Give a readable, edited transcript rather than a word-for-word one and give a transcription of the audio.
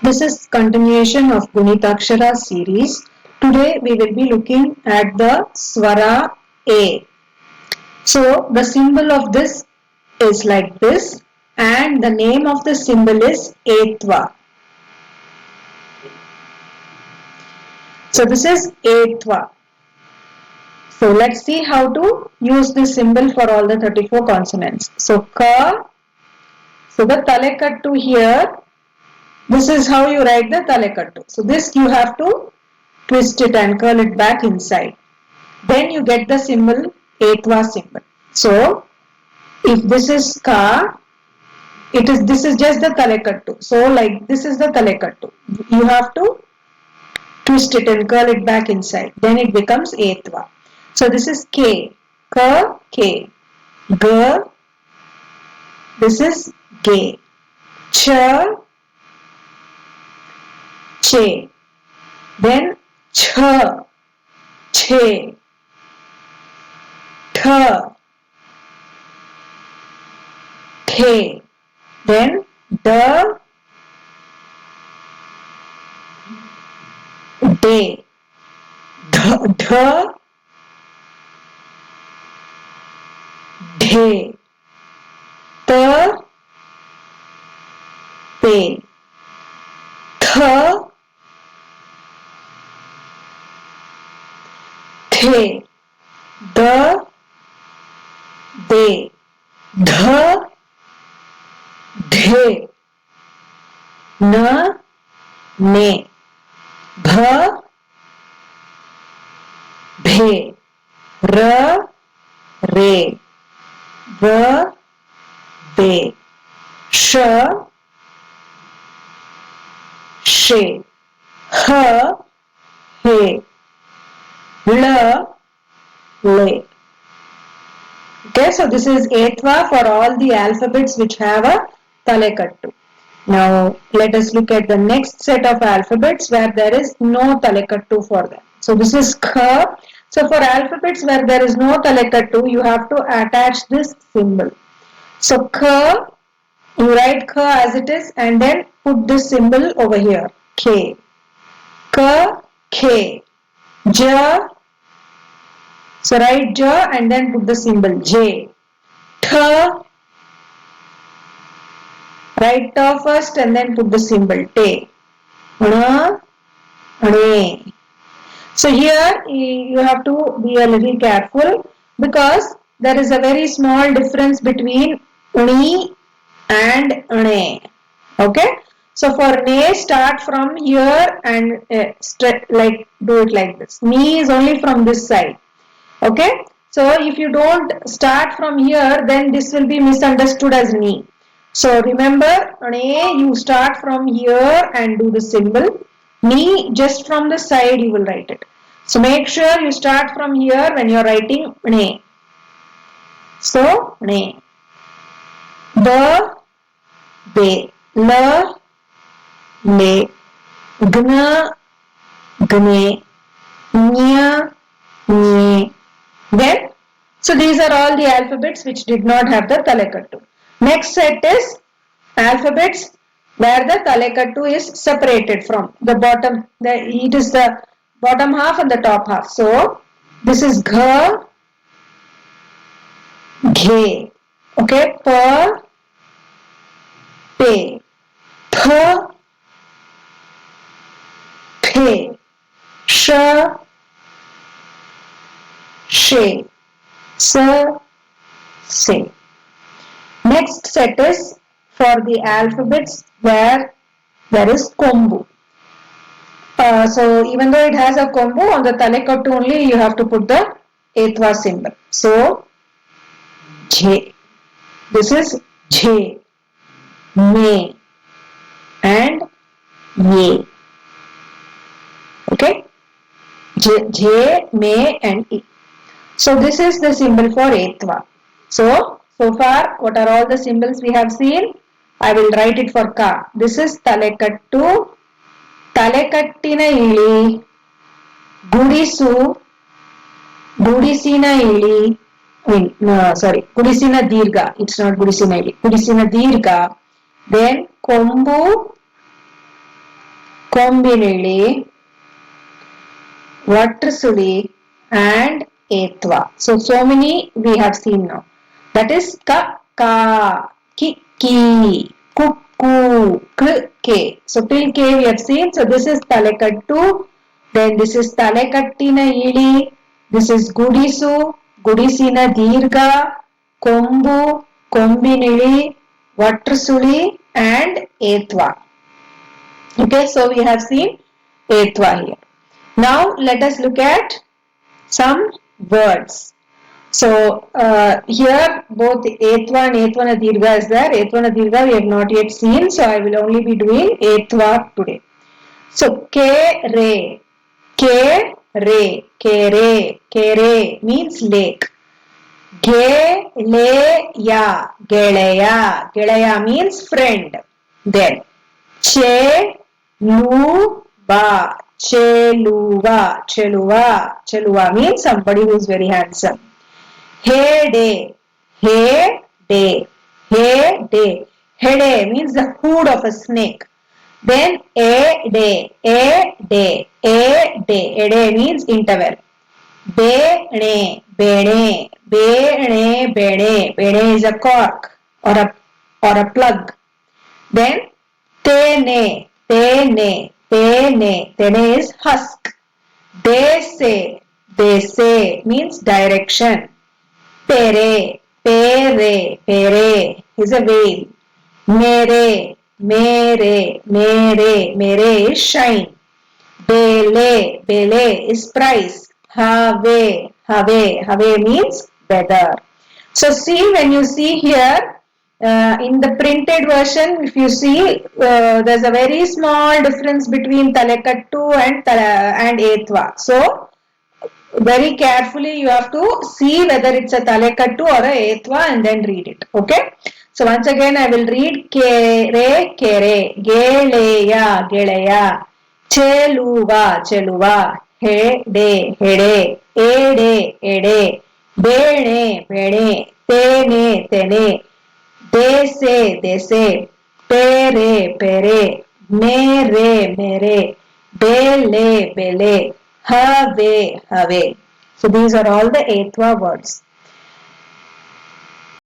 This is continuation of Gunitakshara series. Today we will be looking at the Swara A. So the symbol of this is like this and the name of the symbol is Etva. So this is Etva. So let's see how to use this symbol for all the 34 consonants. So Ka, so the Talekattu here, this is how you write the Talekattu. So this you have to twist it and curl it back inside. Then you get the symbol Etva symbol. So if this is Ka, this is just the Talekattu. So like this is the Talekattu. You have to twist it and curl it back inside. Then it becomes Etva. So this is K. Ka, K. G. This is G. Ch. Che. Then Ch. Che. Th. The. Then the. De. The. De. The. Pe. Th. The. The. De. The. Dhe. Na. Ne. Bha. Bhe. Ra. Re. Va. Ve. Sh. She. Ha. He. La. Le. Okay, so this is Etva for all the alphabets which have a Talekattu. Now let us look at the next set of alphabets where there is no Talekattu for them. So this is Kha. So for alphabets where there is no Talekattu, you have to attach this symbol. So Kha, you write Kha as it is and then put this symbol over here. K. Ka, K. Ja. So write Ja and then put the symbol J. Tha. Write Ta first and then put the symbol Te. Na. Ne. So here you have to be a little careful because there is a very small difference between Uni and Ne. Okay. So for Ne, start from here and do it like this. Ni is only from this side. Okay. So if you don't start from here, then this will be misunderstood as Ni. So remember, Ne, you start from here and do the symbol. Ni, just from the side you will write it. So make sure you start from here when you are writing Ne. So, Ne. Ba, Be. La, Le. Gna, Gne. Nya, Nye. Then, so these are all the alphabets which did not have the Talekattu. Next set is alphabets where the Talekattu is separated from the bottom. It is the bottom half and the top half. So, this is Gha, Ghe. Okay, Pa, Pe. Pha, Phe. Sha, She. Sa, Se. Next set is for the alphabets where there is Kombu. So even though it has a Kombu, on the Talekattu only you have to put the Etva symbol. So J. This is J, Me and Ye. Okay. J, Me and E. So this is the symbol for Etva. So far, what are all the symbols we have seen? I will write it for Ka. This is Talekattu, Talekattina Ili, Gudisu, Gudisina Ili, Gudisina Dirga. It's not Gudisina Ili. Gudisina Dirga. Then Kombu, ಕೊಂಬಿನಿಳಿ, Vatrasuli and Etwa. So many we have seen now. That is ka, ka, ki, ki, kukku, k, ke. So till k we have seen. So this is talekattu. Then this is talekattina ili. This is gudisu, gudisina dirga, kombu, kombinili, Vatrasuli and Etwa. Okay, so we have seen Etwa here. Now let us look at some words. So here both Etwa and Etvana Dirgha is there. Etvana Dirgha we have not yet seen, so I will only be doing Etwa today. So Kere, Kere, Kere, Kere means lake. Geleya, Geleya, Geleya means friend. Then Cheluva, Cheluva, Cheluva, Cheluva means somebody who is very handsome. Hede, Hede, Hede, Hede means the hood of a snake. Then Ede, Ede, Ede, Ede means interval. Bene, Bene, Bene, Bene, Bene is a cork or a plug. Then Tene, Tene, Tene, Tene is husk. Dese means direction. Pere, Pere, Pere is a whale. Mere, Mere, Mere, Mere is shine. Bele, Bele is price. Have, Have, Have means weather. So see, when you see here, in the printed version, if you see, there's a very small difference between Talekattu and Etwa. So, very carefully you have to see whether it's a Talekattu or a Etwa and then read it. Okay? So, once again I will read Kere, Kere, Geleya, Geleya, Cheluva, Cheluva, Hede, Hede, Ede, Ede, Bene, Bene, Tene, Tene, Dese, Dese, Pere, Pere, Mere, Mere, Bele, Bele, Have, Have. So these are all the Etwa words.